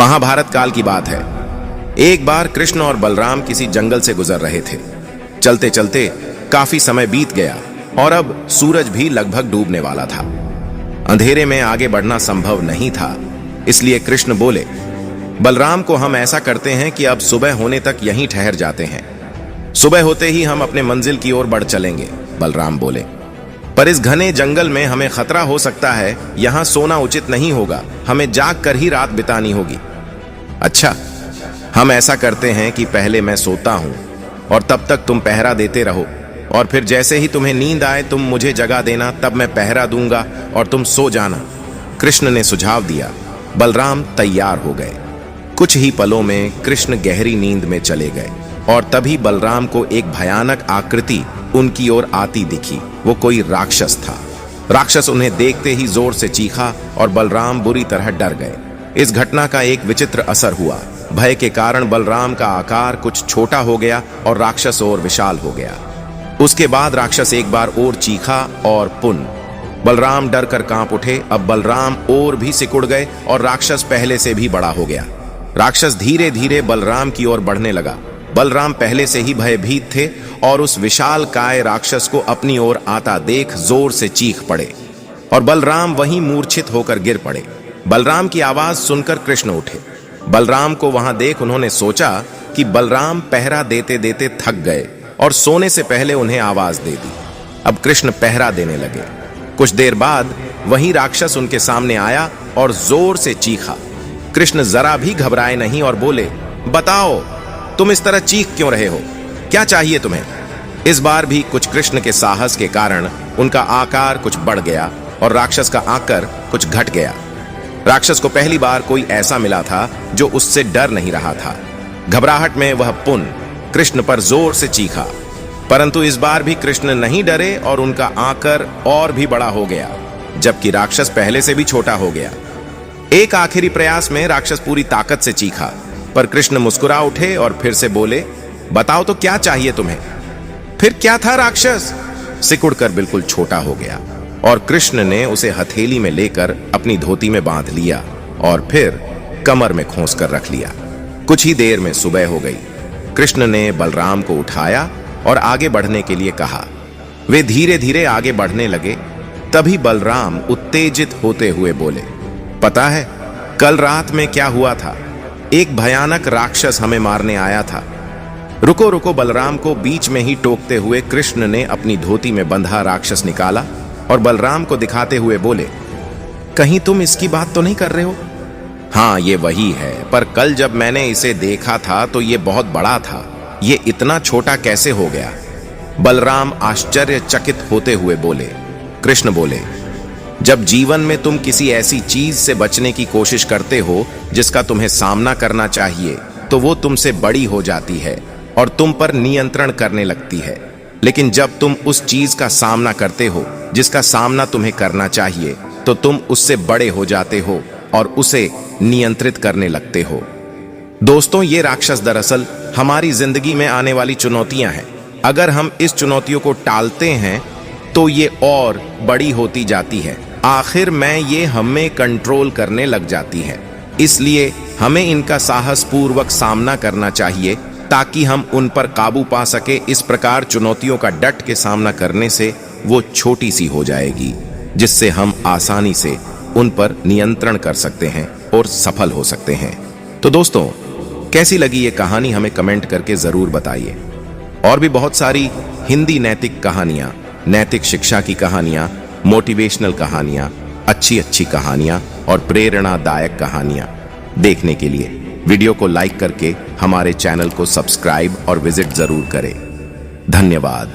महाभारत काल की बात है। एक बार कृष्ण और बलराम किसी जंगल से गुजर रहे थे। चलते चलते काफी समय बीत गया और अब सूरज भी लगभग डूबने वाला था। अंधेरे में आगे बढ़ना संभव नहीं था, इसलिए कृष्ण बोले, बलराम को हम ऐसा करते हैं कि अब सुबह होने तक यहीं ठहर जाते हैं। सुबह होते ही हम अपने मंजिल की ओर बढ़ चलेंगे। बलराम बोले, पर इस घने जंगल में हमें खतरा हो सकता है, यहां सोना उचित नहीं होगा, हमें जाग कर ही रात बितानी होगी। अच्छा, हम ऐसा करते हैं कि पहले मैं सोता हूं और तब तक तुम पहरा देते रहो, और फिर जैसे ही तुम्हें नींद आए तुम मुझे जगा देना, तब मैं पहरा दूंगा और तुम सो जाना। कृष्ण ने सुझाव दिया। बलराम तैयार हो गए। कुछ ही पलों में कृष्ण गहरी नींद में चले गए और तभी बलराम को एक भयानक आकृति उनकी ओर आती दिखी। वो कोई राक्षस था। राक्षस उन्हें देखते ही जोर से चीखा और बलराम बुरी तरह डर गए। इस घटना का एक विचित्र असर हुआ। भय के कारण बलराम का आकार कुछ छोटा हो गया और राक्षस और विशाल हो गया। उसके बाद राक्षस एक बार और चीखा और पुन। बलराम डर कर कांप उठे। अब बलराम और भी सिकुड़ गए और राक्षस पहले से भी बड़ा हो गया। राक्षस धीरे धीरे बलराम की ओर बढ़ने लगा। बलराम पहले से ही भयभीत थे और उस विशाल काय राक्षस को अपनी ओर आता देख जोर से चीख पड़े और बलराम वहीं मूर्छित होकर गिर पड़े। बलराम की आवाज सुनकर कृष्ण उठे। बलराम को वहां देख उन्होंने सोचा कि बलराम पहरा देते देते थक गए और सोने से पहले उन्हें आवाज दे दी। अब कृष्ण पहरा देने लगे। कुछ देर बाद वही राक्षस उनके सामने आया और जोर से चीखा। कृष्ण जरा भी घबराए नहीं और बोले, बताओ तुम इस तरह चीख क्यों रहे हो, क्या चाहिए तुम्हें? इस बार भी कुछ कृष्ण के साहस के कारण उनका आकार कुछ बढ़ गया और राक्षस का आकर कुछ घट गया। राक्षस को पहली बार कोई ऐसा मिला था जो उससे डर नहीं रहा था। घबराहट में वह पुन कृष्ण पर जोर से चीखा, परंतु इस बार भी कृष्ण नहीं डरे और उनका आकर और भी बड़ा हो गया, जबकि राक्षस पहले से भी छोटा हो गया। एक आखिरी प्रयास में राक्षस पूरी ताकत से चीखा, पर कृष्ण मुस्कुरा उठे और फिर से बोले, बताओ तो क्या चाहिए तुम्हें? फिर क्या था राक्षस सिकुड़कर बिल्कुल छोटा हो गया और कृष्ण ने उसे हथेली में लेकर अपनी धोती में बांध लिया और फिर कमर में खोस कर रख लिया। कुछ ही देर में सुबह हो गई। कृष्ण ने बलराम को उठाया और आगे बढ़ने के लिए कहा। वे धीरे धीरे आगे बढ़ने लगे। तभी बलराम उत्तेजित होते हुए बोले, पता है कल रात में क्या हुआ था? एक भयानक राक्षस हमें मारने आया था। रुको रुको, बलराम को बीच में ही टोकते हुए कृष्ण ने अपनी धोती में बंधा राक्षस निकाला और बलराम को दिखाते हुए बोले, कहीं तुम इसकी बात तो नहीं कर रहे हो? हाँ, ये वही है, पर कल जब मैंने इसे देखा था तो ये बहुत बड़ा था, ये इतना छोटा कैसे हो गया? बलराम आश्चर्यचकित होते हुए बोले। कृष्ण बोले, जब जीवन में तुम किसी ऐसी चीज से बचने की कोशिश करते हो जिसका तुम्हें सामना करना चाहिए, तो वो तुमसे बड़ी हो जाती है और तुम पर नियंत्रण करने लगती है। लेकिन जब तुम उस चीज का सामना करते हो जिसका सामना तुम्हें करना चाहिए, तो तुम उससे बड़े हो जाते हो और उसे नियंत्रित करने लगते हो। दोस्तों, ये राक्षस दरअसल हमारी जिंदगी में आने वाली चुनौतियां हैं। अगर हम इस चुनौतियों को टालते हैं तो ये और बड़ी होती जाती है। आखिर में ये हमें कंट्रोल करने लग जाती है। इसलिए हमें इनका साहस पूर्वक सामना करना चाहिए ताकि हम उन पर काबू पा सके। इस प्रकार चुनौतियों का डट के सामना करने से वो छोटी सी हो जाएगी, जिससे हम आसानी से उन पर नियंत्रण कर सकते हैं और सफल हो सकते हैं। तो दोस्तों, कैसी लगी ये कहानी हमें कमेंट करके जरूर बताइए। और भी बहुत सारी हिंदी नैतिक कहानियां, नैतिक शिक्षा की कहानियां, मोटिवेशनल कहानियां, अच्छी अच्छी कहानियां और प्रेरणादायक कहानियां देखने के लिए वीडियो को लाइक करके हमारे चैनल को सब्सक्राइब और विजिट जरूर करें। धन्यवाद।